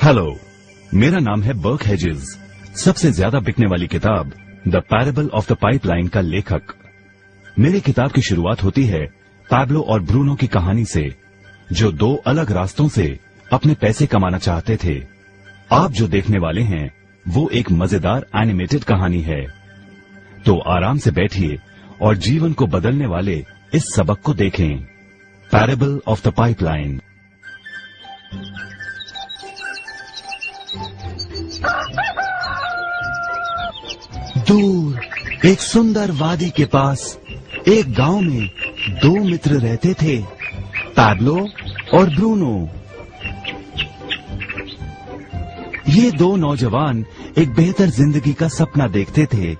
Hello, मेरा नाम है बर्क हेजेस। सबसे ज्यादा बिकने वाली किताब the parable of the pipeline का लेखक। मेरी किताब की शुरुआत होती है पैब्लो और ब्रूनो की कहानी से, जो दो अलग रास्तों से अपने पैसे कमाना चाहते थे। आप जो देखने वाले हैं वो एक मजेदार एनिमेटेड कहानी है। तो आराम से बैठिए और जीवन को बदलने वाले इस सबक को देखें, पैरेबल ऑफ द पाइपलाइन। दूर एक सुंदर वादी के पास एक गांव में दो मित्र रहते थे, पैब्लो और ब्रूनो। ये दो नौजवान एक बेहतर जिंदगी का सपना देखते थे।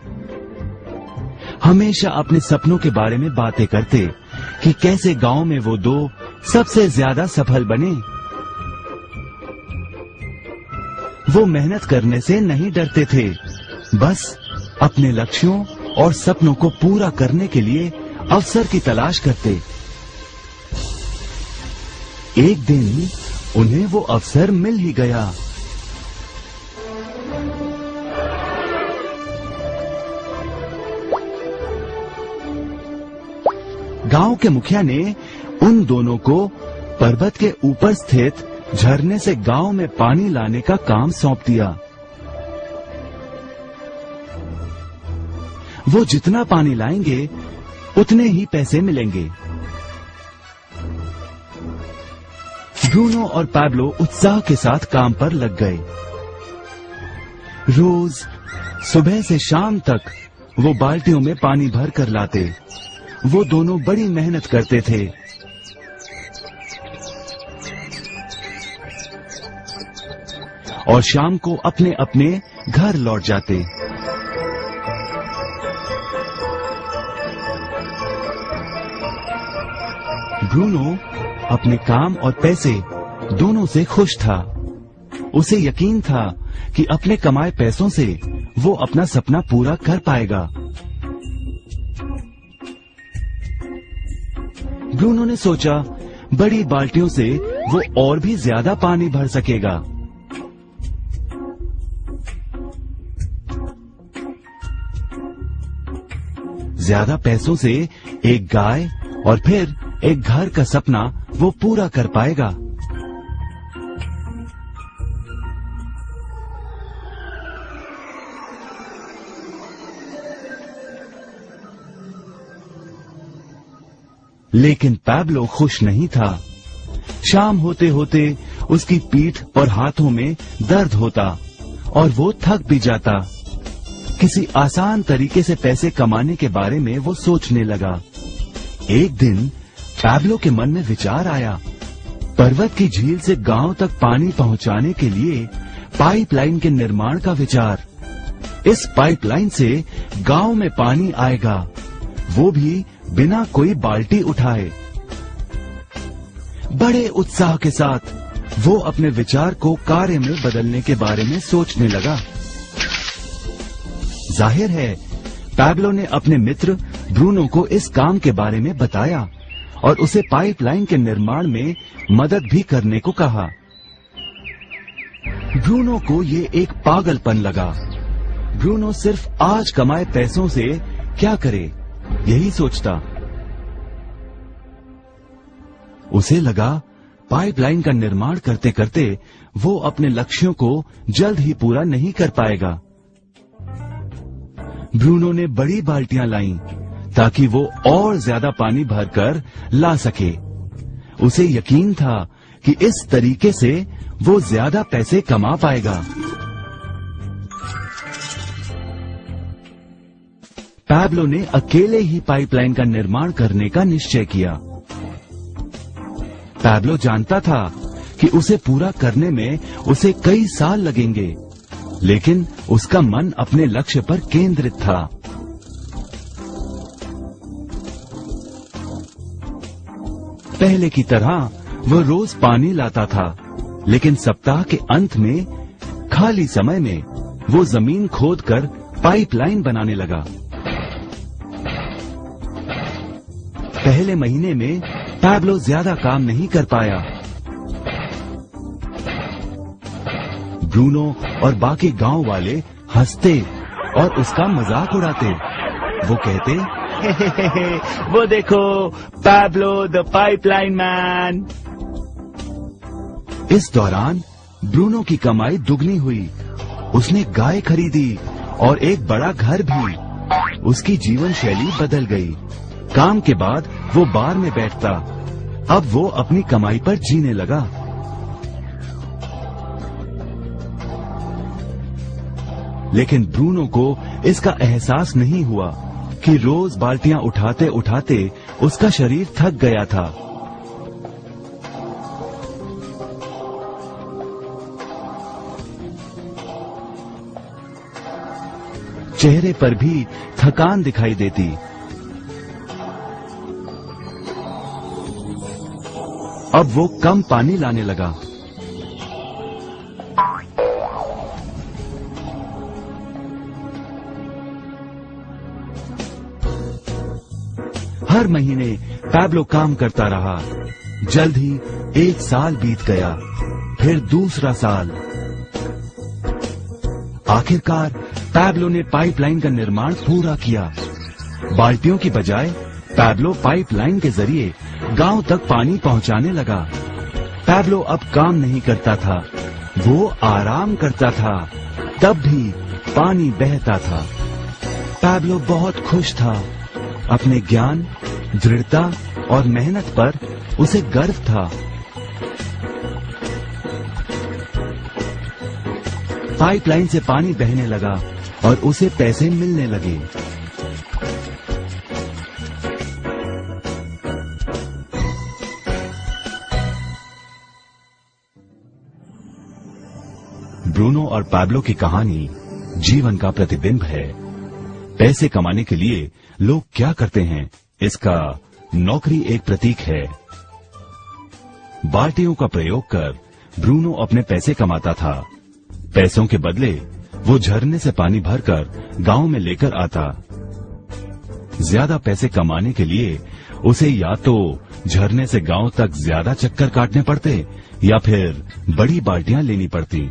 हमेशा अपने सपनों के बारे में बातें करते कि कैसे गांव में वो दो सबसे ज्यादा सफल बने। वो मेहनत करने से नहीं डरते थे, बस अपने लक्ष्यों और सपनों को पूरा करने के लिए अवसर की तलाश करते। एक दिन उन्हें वो अवसर मिल ही गया। गांव के मुखिया ने उन दोनों को पर्वत के ऊपर स्थित झरने से गांव में पानी लाने का काम सौंप दिया। वो जितना पानी लाएंगे उतने ही पैसे मिलेंगे। ब्रूनो और पैब्लो उत्साह के साथ काम पर लग गए। रोज सुबह से शाम तक वो बाल्टियों में पानी भर कर लाते। वो दोनों बड़ी मेहनत करते थे। और शाम को अपने अपने घर लौट जाते। ब्रूनो अपने काम और पैसे दोनों से खुश था। उसे यकीन था कि अपने कमाए पैसों से वो अपना सपना पूरा कर पाएगा। ब्रूनो ने सोचा बड़ी बाल्टियों से वो और भी ज्यादा पानी भर सकेगा। ज्यादा पैसों से एक गाय और फिर एक घर का सपना वो पूरा कर पाएगा। लेकिन पैब्लो खुश नहीं था। शाम होते होते उसकी पीठ और हाथों में दर्द होता और वो थक भी जाता। किसी आसान तरीके से पैसे कमाने के बारे में वो सोचने लगा। एक दिन पैब्लो के मन में विचार आया, पर्वत की झील से गांव तक पानी पहुंचाने के लिए पाइपलाइन के निर्माण का विचार। इस पाइपलाइन से गांव में पानी आएगा, वो भी बिना कोई बाल्टी उठाए। बड़े उत्साह के साथ वो अपने विचार को कार्य में बदलने के बारे में सोचने लगा। जाहिर है पैब्लो ने अपने मित्र ब्रूनो को इस काम के बारे में बताया और उसे पाइपलाइन के निर्माण में मदद भी करने को कहा। ब्रूनो को ये एक पागलपन लगा। ब्रूनो सिर्फ आज कमाए पैसों से क्या करे, यही सोचता। उसे लगा पाइपलाइन का निर्माण करते करते वो अपने लक्ष्यों को जल्द ही पूरा नहीं कर पाएगा। ब्रूनो ने बड़ी बाल्टियां लाईं ताकि वो और ज्यादा पानी भरकर ला सके। उसे यकीन था कि इस तरीके से वो ज्यादा पैसे कमा पाएगा। पैब्लो ने अकेले ही पाइपलाइन का निर्माण करने का निश्चय किया। पैब्लो जानता था कि उसे पूरा करने में उसे कई साल लगेंगे, लेकिन उसका मन अपने लक्ष्य पर केंद्रित था। पहले की तरह वो रोज पानी लाता था, लेकिन सप्ताह के अंत में खाली समय में वो जमीन खोदकर पाइपलाइन बनाने लगा। पहले महीने में पैब्लो ज्यादा काम नहीं कर पाया। ब्रूनो और बाकी गांव वाले हंसते और उसका मजाक उड़ाते। वो कहते, वो देखो पैब्लो द पाइपलाइन मैन। इस दौरान ब्रूनो की कमाई दुगनी हुई। उसने गाय खरीदी और एक बड़ा घर भी। उसकी जीवन शैली बदल गई। काम के बाद वो बार में बैठता। अब वो अपनी कमाई पर जीने लगा। लेकिन ब्रूनो को इसका एहसास नहीं हुआ कि रोज बाल्टियां उठाते उठाते उसका शरीर थक गया था। चेहरे पर भी थकान दिखाई देती। अब वो कम पानी लाने लगा। हर महीने पैब्लो काम करता रहा। जल्द ही 1 साल बीत गया, फिर दूसरा साल। आखिरकार पैब्लो ने पाइपलाइन का निर्माण पूरा किया। बाल्टियों की बजाय पैब्लो पाइपलाइन के जरिए गांव तक पानी पहुंचाने लगा। पैब्लो अब काम नहीं करता था, वो आराम करता था। तब भी पानी बहता था। पैब्लो बहुत खुश था। अपने ज्ञान, दृढ़ता और मेहनत पर उसे गर्व था। पाइपलाइन से पानी बहने लगा और उसे पैसे मिलने लगे। ब्रूनो और पैब्लो की कहानी जीवन का प्रतिबिंब है। पैसे कमाने के लिए लोग क्या करते हैं, इसका नौकरी एक प्रतीक है। बाल्टियों का प्रयोग कर ब्रूनो अपने पैसे कमाता था। पैसों के बदले वो झरने से पानी भरकर गांव में लेकर आता। ज्यादा पैसे कमाने के लिए उसे या तो झरने से गांव तक ज्यादा चक्कर काटने पड़ते या फिर बड़ी बाल्टियां लेनी पड़ती।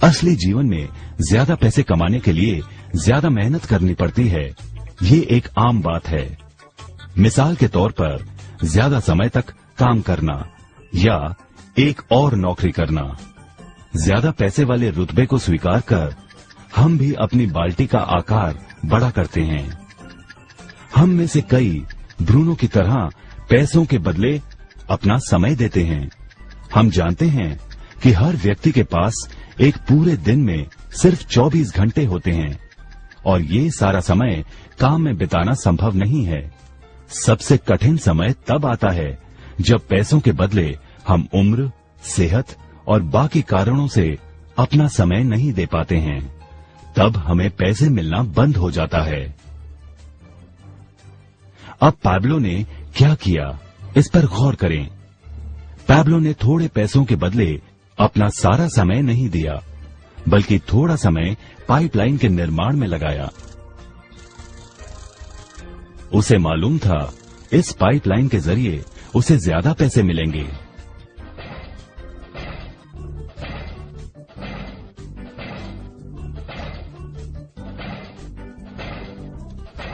असली जीवन में ज्यादा पैसे कमाने के लिए ज्यादा मेहनत करनी पड़ती है। ये एक आम बात है। मिसाल के तौर पर ज्यादा समय तक काम करना या एक और नौकरी करना। ज्यादा पैसे वाले रुतबे को स्वीकार कर हम भी अपनी बाल्टी का आकार बड़ा करते हैं। हम में से कई ब्रूनो की तरह पैसों के बदले अपना समय देते हैं। हम जानते हैं कि हर व्यक्ति के पास एक पूरे दिन में सिर्फ 24 घंटे होते हैं और ये सारा समय काम में बिताना संभव नहीं है। सबसे कठिन समय तब आता है जब पैसों के बदले हम उम्र, सेहत और बाकी कारणों से अपना समय नहीं दे पाते हैं। तब हमें पैसे मिलना बंद हो जाता है। अब पैब्लो ने क्या किया, इस पर गौर करें। पैब्लो ने थोड़े पैसों के बदले अपना सारा समय नहीं दिया, बल्कि थोड़ा समय पाइपलाइन के निर्माण में लगाया। उसे मालूम था इस पाइपलाइन के जरिए उसे ज्यादा पैसे मिलेंगे।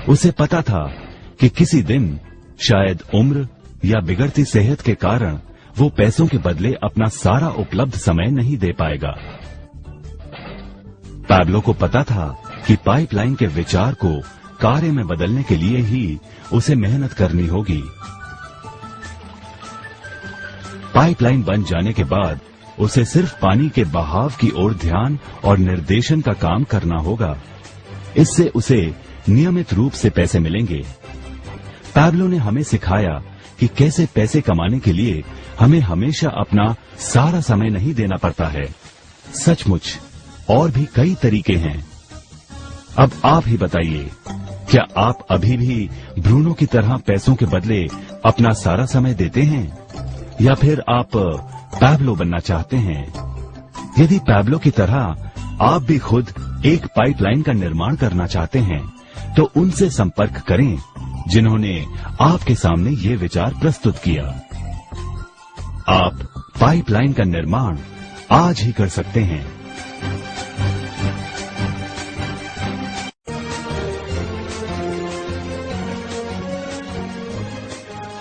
उसे पता था कि किसी दिन शायद उम्र या बिगड़ती सेहत के कारण वो पैसों के बदले अपना सारा उपलब्ध समय नहीं दे पाएगा। पैब्लो को पता था कि पाइपलाइन के विचार को कार्य में बदलने के लिए ही उसे मेहनत करनी होगी। पाइपलाइन बन जाने के बाद उसे सिर्फ पानी के बहाव की ओर ध्यान और निर्देशन का काम करना होगा। इससे उसे नियमित रूप से पैसे मिलेंगे। पैब्लो ने हमें सिखाया कि कैसे पैसे कमाने के लिए हमें हमेशा अपना सारा समय नहीं देना पड़ता है। सचमुच और भी कई तरीके हैं। अब आप ही बताइए, क्या आप अभी भी ब्रूनो की तरह पैसों के बदले अपना सारा समय देते हैं या फिर आप पैब्लो बनना चाहते हैं? यदि पैब्लो की तरह आप भी खुद एक पाइपलाइन का निर्माण करना चाहते हैं तो उनसे संपर्क करें जिन्होंने आपके सामने ये विचार प्रस्तुत किया। आप पाइपलाइन का निर्माण आज ही कर सकते हैं।